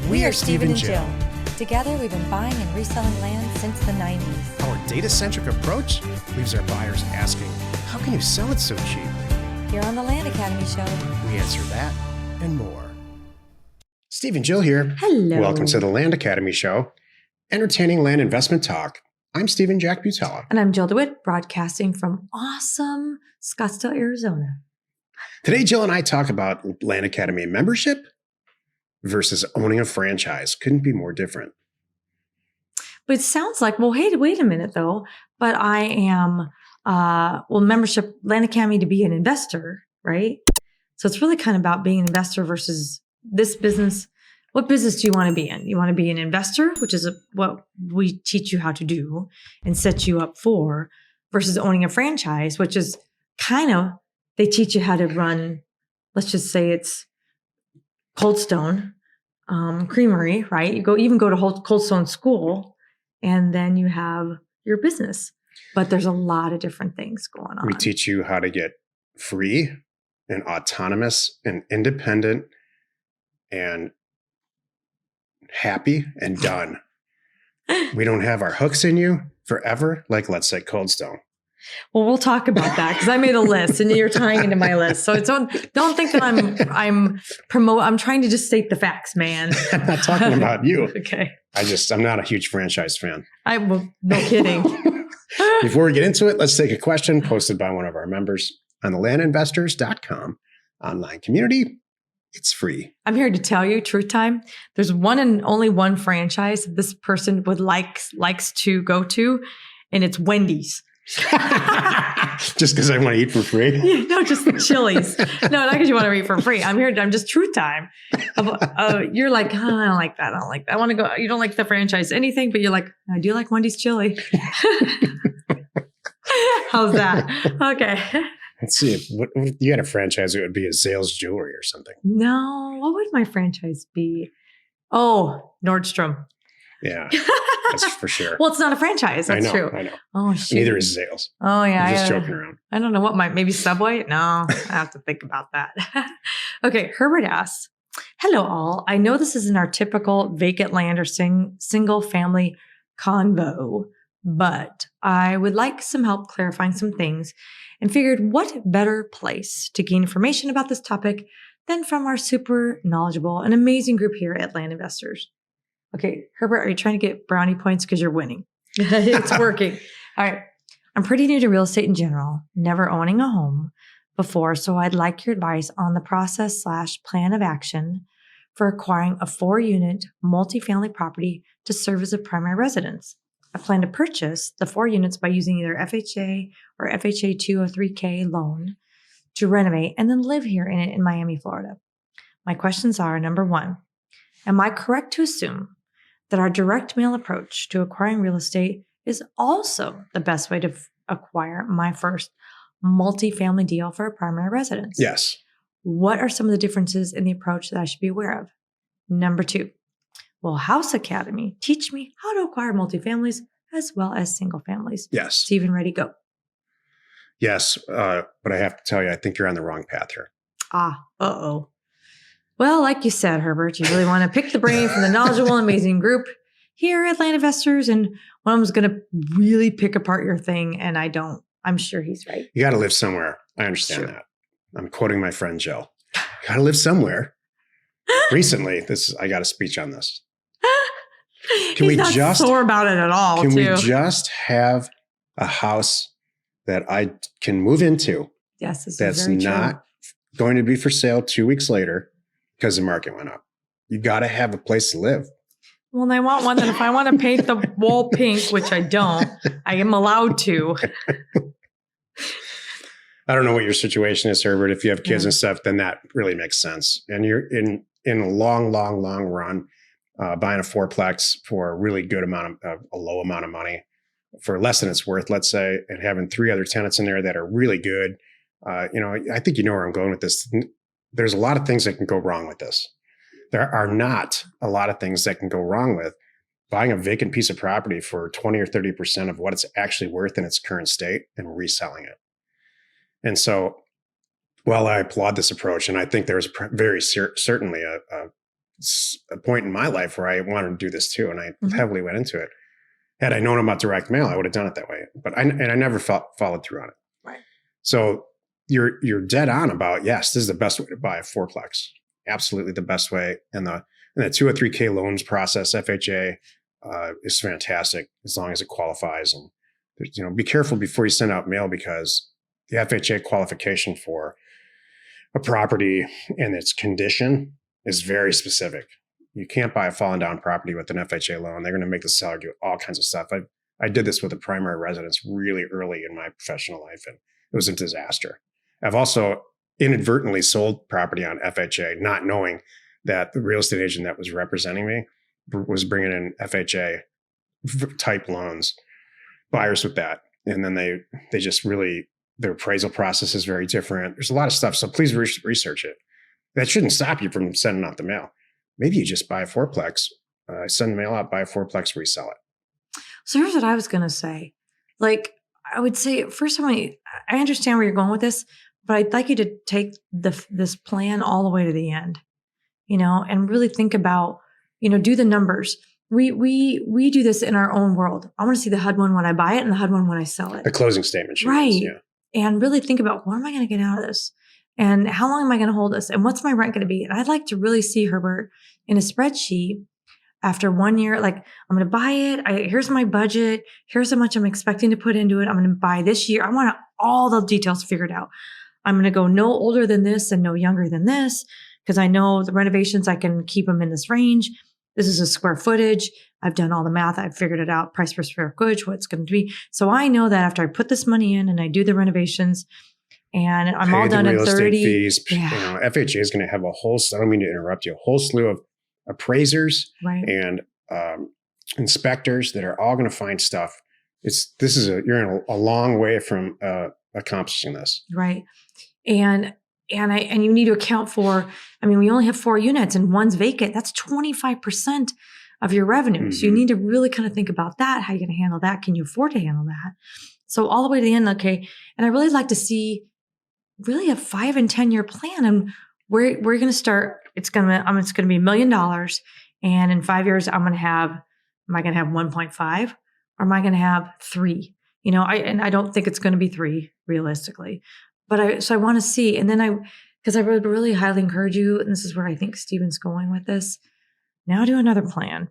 We are Steve and Jill. Together, we've been buying and reselling land since the 90s. Our data-centric approach leaves our buyers asking, how can you sell it so cheap? Here on the Land Academy Show, We answer that and more. Steve and Jill here. Hello. Welcome to the Land Academy Show, entertaining land investment talk. I'm Stephen Jack Butella. And I'm Jill DeWitt, broadcasting from awesome Scottsdale, Arizona. Today, Jill and I talk about Land Academy membership versus owning a franchise. Couldn't be more different. But it sounds like, well, hey, wait a minute though. But I am, membership, Land Academy to be an investor, right? So it's really kind of about being an investor versus this business. What business do you want to be in? You want to be an investor, which is what we teach you how to do and set you up for, versus owning a franchise, which is kind of, they teach you how to run, let's just say it's Cold Stone Creamery, right? You go to Cold Stone school, and then you have your business. But there's a lot of different things going on. We teach you how to get free and autonomous and independent and happy and done. We don't have our hooks in you forever, like let's say Cold Stone. Well, we'll talk about that because I made a list and you're tying into my list. So don't think that I'm trying to just state the facts, man. I'm not talking about you. Okay. I'm not a huge franchise fan. No kidding. Before we get into it, let's take a question posted by one of our members on the landinvestors.com online community. It's free. I'm here to tell you, truth time, there's one and only one franchise this person likes to go to, and it's Wendy's. Just because I want to eat for free? Yeah, no, just Chili's. No, not because you want to eat for free. I'm just truth time. You're like, I don't like that. I don't like that. I want to go. You don't like the franchise anything, but you're like, I do like Wendy's chili. How's that? Okay. Let's see. If you had a franchise, it would be a Zales Jewelry or something. No, what would my franchise be? Oh, Nordstrom. Yeah, that's for sure. Well, it's not a franchise. That's true. I know. Oh, shoot. Neither is Zales. Oh, yeah. I'm just joking around. I don't know what maybe Subway? No, I have to think about that. Okay, Herbert asks, hello all. I know this isn't our typical vacant land or single family convo, but I would like some help clarifying some things and figured what better place to gain information about this topic than from our super knowledgeable and amazing group here at Land Investors. Okay, Herbert, are you trying to get brownie points because you're winning? It's working. All right. I'm pretty new to real estate in general, never owning a home before, so I'd like your advice on the process/plan of action for acquiring a 4-unit multifamily property to serve as a primary residence. I plan to purchase the 4 units by using either FHA or FHA 203K loan to renovate and then live here in Miami, Florida. My questions are, number 1, am I correct to assume that our direct mail approach to acquiring real estate is also the best way to acquire my first multifamily deal for a primary residence? Yes. What are some of the differences in the approach that I should be aware of? Number 2, will House Academy teach me how to acquire multifamilies as well as single families? Yes. Steven, ready, go. Yes. But I have to tell you, I think you're on the wrong path here. Uh-oh. Well, like you said, Herbert, you really want to pick the brain from the knowledgeable, amazing group here at Land Investors. And one of them is going to really pick apart your thing. And I'm sure he's right. You got to live somewhere. I understand that. I'm quoting my friend Jill. Got to live somewhere. Recently, I got a speech on this. He's not sore about it at all. Can we just have a house that I can move into? Yes, that's not going to be for sale 2 weeks later because the market went up. You got to have a place to live. Well, and I want one that if I want to paint the wall pink, which I don't, I am allowed to. I don't know what your situation is, Herbert. If you have kids and stuff, then that really makes sense. And you're in a long run, buying a fourplex for a really good amount of a low amount of money for less than it's worth, let's say, and having 3 other tenants in there that are really good. I think you know where I'm going with this. There's a lot of things that can go wrong with this. There are not a lot of things that can go wrong with buying a vacant piece of property for 20 or 30% of what it's actually worth in its current state and reselling it. And so, while I applaud this approach, and I think there's very certainly a a point in my life where I wanted to do this too, and I Mhm. heavily went into it. Had I known about direct mail, I would have done it that way. But I never followed through on it. Right. So you're dead on about, yes, this is the best way to buy a fourplex. Absolutely the best way. And the 203K loans process, FHA, is fantastic as long as it qualifies. And be careful before you send out mail, because the FHA qualification for a property and its condition is very specific. You can't buy a fallen down property with an FHA loan. They're going to make the seller do all kinds of stuff. I did this with a primary residence really early in my professional life, and it was a disaster. I've also inadvertently sold property on FHA, not knowing that the real estate agent that was representing me was bringing in FHA type loans, buyers with that. And then they just really, their appraisal process is very different. There's a lot of stuff. So please research it. That shouldn't stop you from sending out the mail. Maybe you just buy a fourplex, send the mail out, buy a fourplex, resell it. So here's what I was going to say. Like, I would say, first of all, I understand where you're going with this, but I'd like you to take this plan all the way to the end, and really think about, do the numbers. We do this in our own world. I want to see the HUD one when I buy it and the HUD one when I sell it. The closing statement. Right. Yeah. And really think about, what am I going to get out of this? And how long am I going to hold this? And what's my rent going to be? And I'd like to really see, Herbert, in a spreadsheet after 1 year, like, I'm going to buy it. Here's my budget. Here's how much I'm expecting to put into it. I'm going to buy this year. I want all the details figured out. I'm going to go no older than this and no younger than this, because I know the renovations, I can keep them in this range. This is a square footage. I've done all the math. I've figured it out. Price per square footage, what it's going to be. So I know that after I put this money in and I do the renovations and I'm all done in 30 fees. Yeah. FHA is going to have a whole, I don't mean to interrupt you, a whole slew of appraisers Right. and inspectors that are all going to find stuff. You're in a long way from accomplishing this. Right. And you need to account for, we only have 4 units and one's vacant. That's 25% of your revenue. So you need to really kind of think about that. How are you going to handle that? Can you afford to handle that? So all the way to the end, okay. And I really like to see really a 5 and 10 year plan. And we're going to start. It's going to be $1 million. And in 5 years, am I going to have 1.5 or am I going to have 3? I don't think it's going to be 3 realistically. But I want to see. And then because I would really highly encourage you, and this is where I think Stephen's going with this. Now do another plan,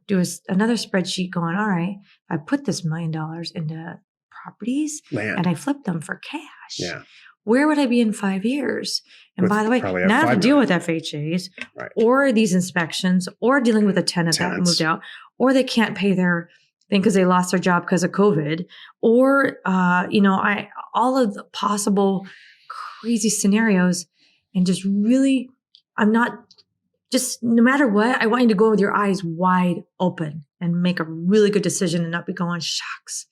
another spreadsheet going, all right, if I put this $1 million into properties Land. and I flip them for cash, Yeah. where would I be in 5 years? And by the way, probably have not have to 5 deal million. with FHAs Right. or these inspections or dealing with a tenant that moved out, or they can't pay their thing because they lost their job because of COVID, or, all of the possible crazy scenarios. And just really, no matter what, I want you to go with your eyes wide open and make a really good decision and not be going, shucks,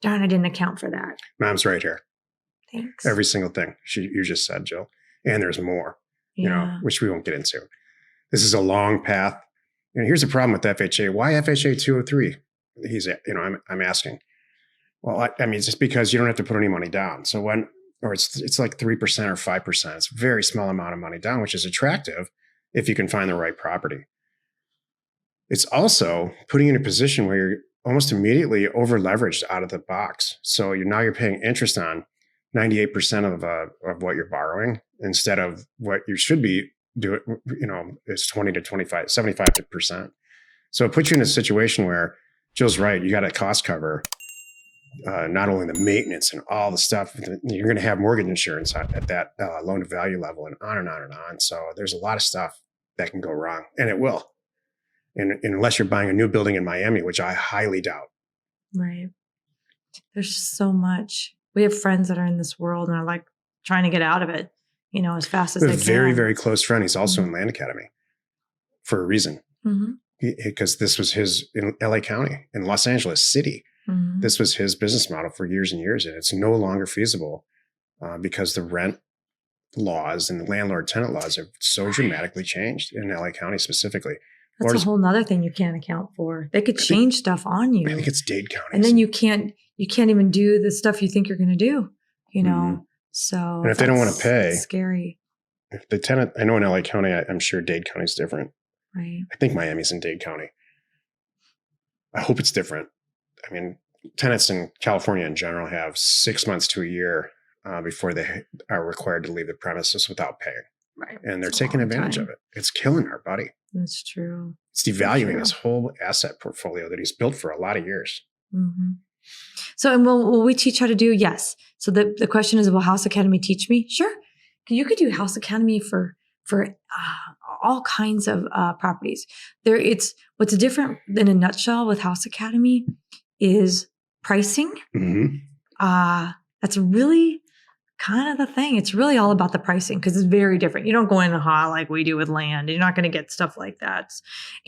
darn, I didn't account for that. Mom's right here. Thanks. Every single thing you just said, Jill. And there's more, which we won't get into. This is a long path. And here's the problem with FHA. Why FHA 203? I'm asking. Well, it's just because you don't have to put any money down. So it's like 3% or 5%. It's a very small amount of money down, which is attractive if you can find the right property. It's also putting you in a position where you're almost immediately over leveraged out of the box. So you're paying interest on 98% of what you're borrowing instead of what you should be doing, is 20 to 25, 75%. So it puts you in a situation where Jill's right. You got to cost cover not only the maintenance and all the stuff. You're going to have mortgage insurance at that loan to value level and on and on and on. So there's a lot of stuff that can go wrong, and it will. And unless you're buying a new building in Miami, which I highly doubt. Right. There's just so much. We have friends that are in this world and are like trying to get out of it, as fast as they can. A very, very close friend. He's also in Land Academy for a reason. Because this was his in LA County, in Los Angeles City. This was his business model for years and years. And it's no longer feasible because the rent laws and the landlord-tenant laws have so dramatically changed in LA County specifically. That's a whole nother thing you can't account for. They could change stuff on you. I think it's Dade County. And then you can't even do the stuff you think you're going to do, So and if they don't want to pay, it's scary. If the tenant, I know in LA County, I'm sure Dade County is different. Right. I think Miami's in Dade County. I hope it's different. I mean, tenants in California in general have 6 months to a year before they are required to leave the premises without paying. Right. And they're It's a taking long advantage time. of it. It's killing our buddy. That's true. It's devaluing true. his whole asset portfolio that he's built for a lot of years. Mm-hmm. So, and will we teach how to do? Yes. So the question is, will House Academy teach me? Sure. You could do House Academy for all kinds of properties. What's different in a nutshell with House Academy is pricing. Mm-hmm. That's really kind of the thing. It's really all about the pricing because it's very different. You don't go in hot like we do with land. You're not going to get stuff like that.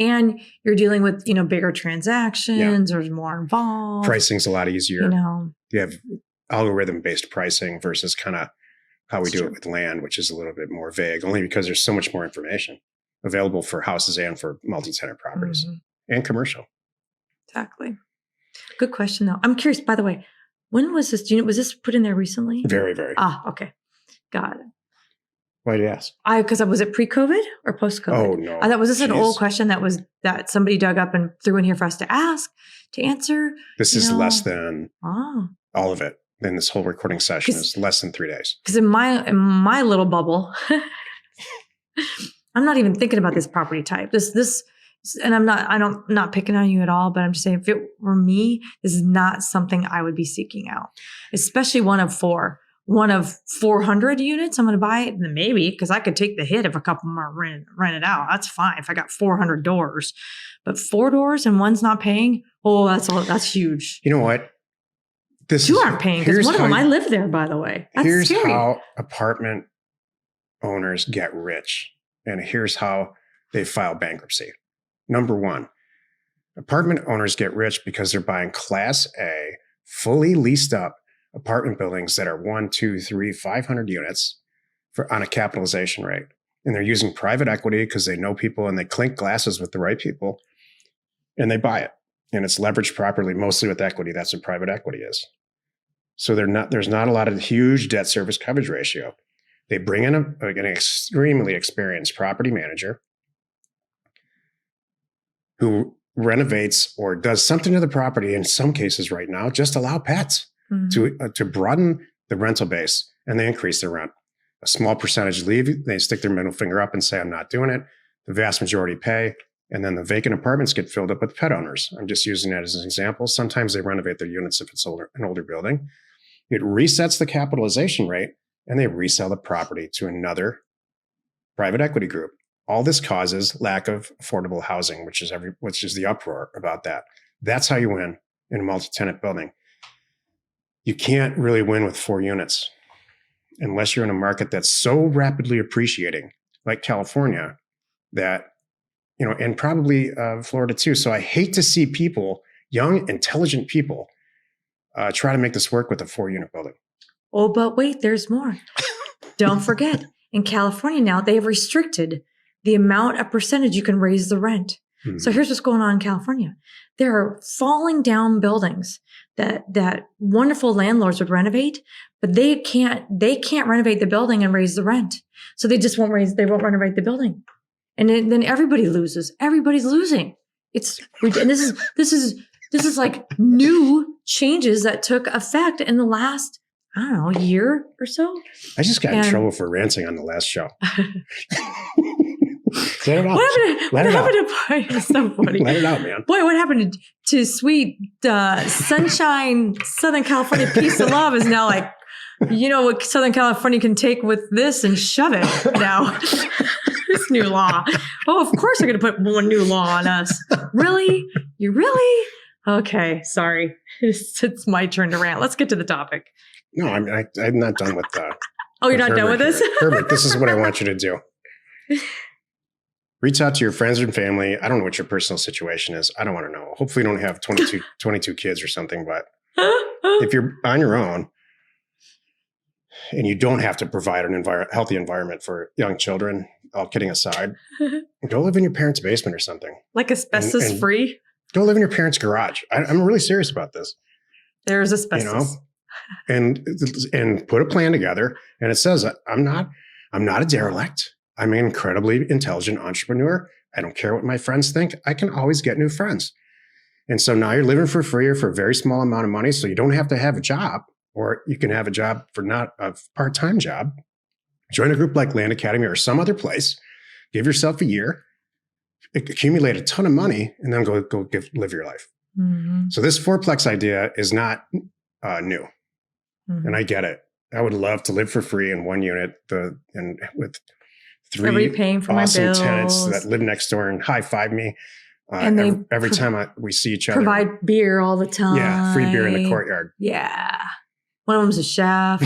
And you're dealing with, bigger transactions. There's more involved. Pricing's a lot easier. You have algorithm-based pricing versus kind of how we do it with land, which is a little bit more vague, only because there's so much more information available for houses and for multi-tenant properties and commercial. Exactly. Good question, though. I'm curious, by the way, when was this? Was this put in there recently? Very, very. Okay. Got it. Why do you ask? Was it pre-COVID or post-COVID? Oh, no. I thought, was this an old question that somebody dug up and threw in here for us to answer? This is less than all of it. Then this whole recording session is less than 3 days. Because in my little bubble, I'm not even thinking about this property type. And I'm not picking on you at all, but I'm just saying if it were me, this is not something I would be seeking out, especially one of 400 units. I'm going to buy it, maybe, because I could take the hit if a couple more rent it out. That's fine if I got 400 doors, but 4 doors and one's not paying. Oh, that's huge. You know what? Two aren't paying because one of them, I live there, by the way. That's here's scary. how apartment owners get rich, and here's how they file bankruptcy. Number one, apartment owners get rich because they're buying Class A, fully leased up apartment buildings that are 1, 2, 3, 500 units on a capitalization rate. And they're using private equity because they know people and they clink glasses with the right people and they buy it. And it's leveraged properly, mostly with equity. That's what private equity is. So there's not a lot of huge debt service coverage ratio. They bring in an extremely experienced property manager who renovates or does something to the property. In some cases right now, just allow pets to broaden the rental base, and they increase their rent. A small percentage leave. They stick their middle finger up and say, I'm not doing it. The vast majority pay. And then the vacant apartments get filled up with pet owners. I'm just using that as an example. Sometimes they renovate their units if it's an older building. It resets the capitalization rate, and they resell the property to another private equity group. All this causes lack of affordable housing, which is the uproar about that. That's how you win in a multi-tenant building. You can't really win with 4 units unless you're in a market that's so rapidly appreciating, like California, that, and probably Florida too. So I hate to see people, young, intelligent people, try to make this work with a 4-unit building. Oh, but wait, there's more. Don't forget, in California now, they have restricted the amount of percentage you can raise the rent. Mm-hmm. So here's what's going on in California. There are falling down buildings that wonderful landlords would renovate, but they can't renovate the building and raise the rent. So they won't renovate the building. And then everybody loses. Everybody's losing. And this is like new changes that took effect in the last, year or so. I just got in trouble for ranting on the last show. Let it out. What happened to it's so funny. Let it out, man. Boy, what happened to sweet sunshine Southern California peace and love is now like, what Southern California can take with this and shove it now. This new law. Oh, of course they're going to put one new law on us. Really? You really? Okay, sorry. It's my turn to rant. Let's get to the topic. No, I'm not done with that. Oh, you're not done with this? Herbert, this is what I want you to do. Reach out to your friends and family. I don't know what your personal situation is. I don't want to know. Hopefully you don't have 22 kids or something, but if you're on your own and you don't have to provide an healthy environment for young children, all kidding aside, go live in your parents' basement or something. Like asbestos free? Go live in your parents' garage. I'm really serious about this. There's asbestos. And put a plan together. And it says, I'm not a derelict. I'm an incredibly intelligent entrepreneur I don't care what my friends think. I can always get new friends. And so now you're living for free or for a very small amount of money. So you don't have to have a job, or you can have a job for not a part-time job. Join a group like Land Academy or some other place. Give yourself a year, accumulate a ton of money, and then live your life. Mm-hmm. So this fourplex idea is not new. Mm-hmm. And I get it. I would love to live for free in one unit and with Everybody three paying for awesome my bills. tenants that live next door and high-five me And they every time we see each other. Provide beer all the time. Yeah, free beer in the courtyard. Yeah. One of them's a chef.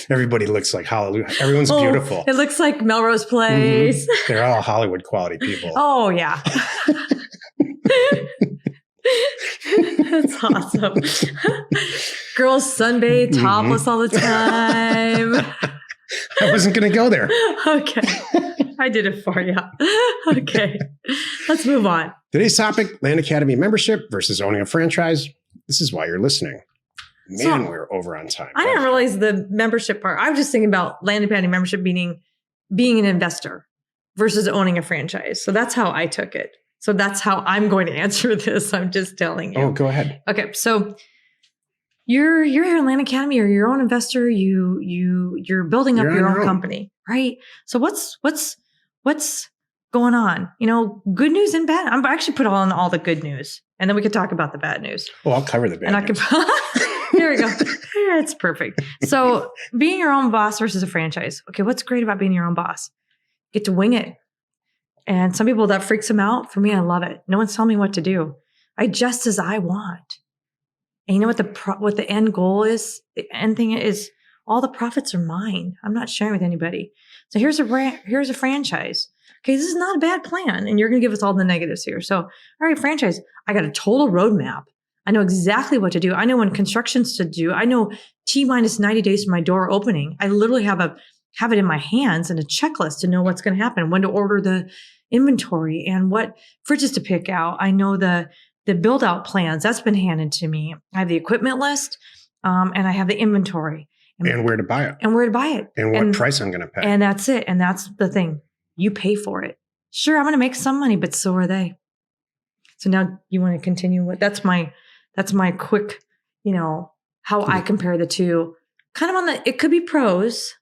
Everybody looks like hallelujah. Everyone's beautiful. It looks like Melrose Place. Mm-hmm. They're all Hollywood quality people. Oh, yeah. That's awesome. Girls sunbathe topless all the time. I wasn't going to go there. Okay. I did it for you. Okay. Let's move on. Today's topic, Land Academy membership versus owning a franchise. This is why you're listening. Man, we're over on time. I didn't realize the membership part. I was just thinking about Land Academy membership being an investor versus owning a franchise. So that's how I took it. So that's how I'm going to answer this. I'm just telling you. Oh, go ahead. Okay. So you're here in Land Academy, or your own investor. You're building up your own company, right? So what's going on? Good news and bad. I'm actually put on all the good news, and then we could talk about the bad news. Oh, I'll cover the bad news. There we go. Yeah, it's perfect. So being your own boss versus a franchise. Okay, what's great about being your own boss? Get to wing it. And some people, that freaks them out. For me, I love it. No one's telling me what to do. I adjust as I want. And you know what the end goal is? The end thing is all the profits are mine. I'm not sharing with anybody. So here's a franchise. Okay, this is not a bad plan. And you're going to give us all the negatives here. So, all right, franchise. I got a total roadmap. I know exactly what to do. I know when construction's to do. I know T-minus 90 days from my door opening. I literally have it in my hands and a checklist to know what's going to happen, when to order the inventory and what fridges to pick out. I know the build out plans. That's been handed to me. I have the equipment list, and I have the inventory. And where to buy it. And where to buy it. And what price I'm going to pay. And that's it. And that's the thing. You pay for it. Sure, I'm going to make some money, but so are they. So now you want to continue with, that's my quick, how I compare the two. Kind of it could be pros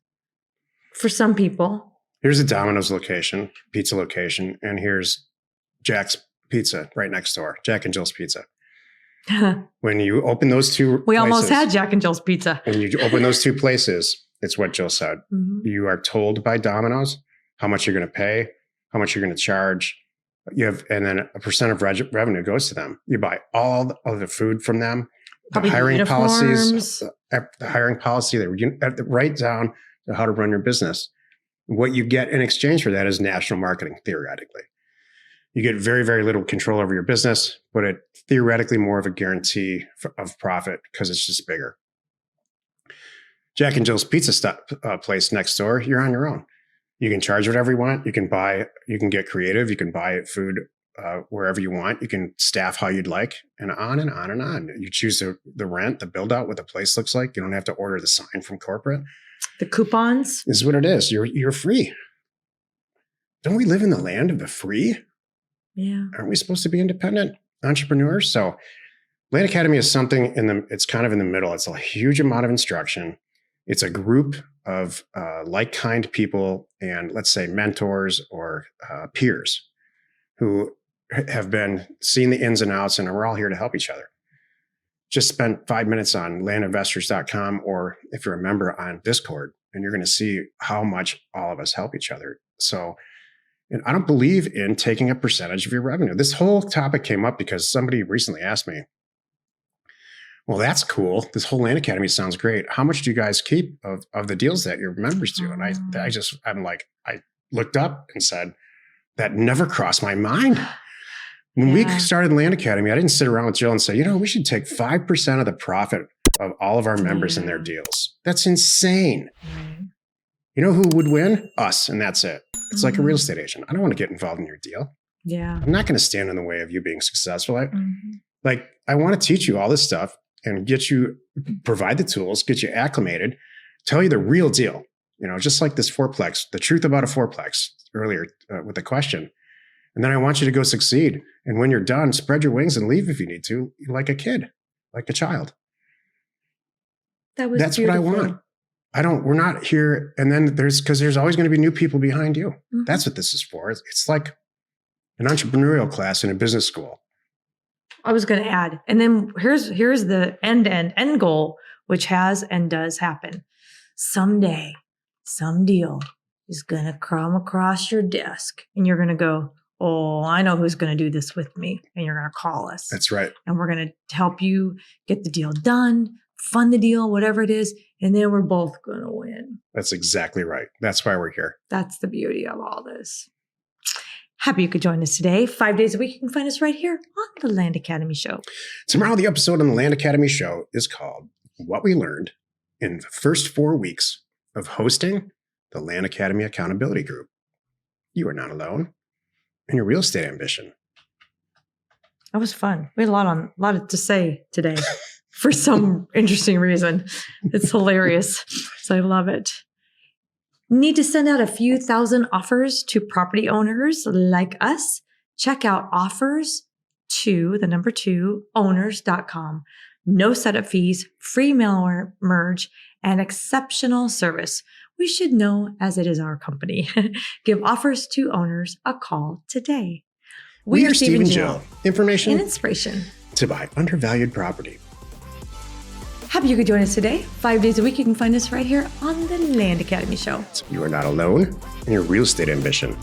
for some people. Here's a Domino's location, pizza location, and here's Jack's Pizza right next door, Jack and Jill's Pizza. When you open those two we almost had Jack and Jill's Pizza. When you open those two places, it's what Jill said. Mm-hmm. You are told by Domino's how much you're going to pay, how much you're going to charge. And then a percent of revenue goes to them. You buy all of the food from them, the hiring policies, they write down how to run your business. What you get in exchange for that is national marketing, theoretically. You get very, very little control over your business, but it theoretically more of a guarantee of profit because it's just bigger. Jack and Jill's Pizza place next door, you're on your own. You can charge whatever you want. You can get creative. You can buy food wherever you want. You can staff how you'd like, and on and on and on. You choose the rent, the build out, what the place looks like. You don't have to order the sign from corporate. The coupons. This is what it is. You're free. Don't we live in the land of the free? Yeah. Aren't we supposed to be independent entrepreneurs? So Land Academy is something it's kind of in the middle. It's a huge amount of instruction. It's a group of like-kind people and, let's say, mentors or peers who have been seeing the ins and outs, and we're all here to help each other. Just spend 5 minutes on landinvestors.com, or if you're a member on Discord, and you're going to see how much all of us help each other. So, and I don't believe in taking a percentage of your revenue. This whole topic came up because somebody recently asked me, well, that's cool. This whole Land Academy sounds great. How much do you guys keep of the deals that your members do? And I looked up and said, that never crossed my mind. When we started Land Academy, I didn't sit around with Jill and say, we should take 5% of the profit of all of our members in their deals. That's insane. Mm-hmm. You know who would win? Us. And that's it. It's like a real estate agent. I don't want to get involved in your deal. Yeah. I'm not going to stand in the way of you being successful. I want to teach you all this stuff and provide the tools, get you acclimated, tell you the real deal. just like this fourplex, the truth about a fourplex earlier with the question. And then I want you to go succeed. And when you're done, spread your wings and leave if you need to, like a kid, like a child. That's beautiful. What I want. We're not here. And then because there's always going to be new people behind you. Mm-hmm. That's what this is for. It's like an entrepreneurial class in a business school. I was going to add, and then here's the end goal, which has and does happen. Someday, some deal is going to come across your desk and you're going to go, oh, I know who's going to do this with me. And you're going to call us. That's right. And we're going to help you get the deal done, fund the deal, whatever it is. And then we're both going to win. That's exactly right. That's why we're here. That's the beauty of all this. Happy you could join us today. 5 days a week, you can find us right here on the Land Academy Show. Tomorrow, the episode on the Land Academy Show is called What We Learned in the First 4 Weeks of Hosting the Land Academy Accountability Group. You are not alone in your real estate ambition. That was fun. We had a lot to say today for some interesting reason. It's hilarious. So I love it. Need to send out a few thousand offers to property owners like us? Check out offers to the number 2 owners.com. No setup fees, free mail merge, and exceptional service. We should know as it is our company. Give offers to owners a call today. We are Steve and Jill. Information and inspiration to buy undervalued property. Happy you could join us today. 5 days a week, you can find us right here on the Land Academy Show. You are not alone in your real estate ambition.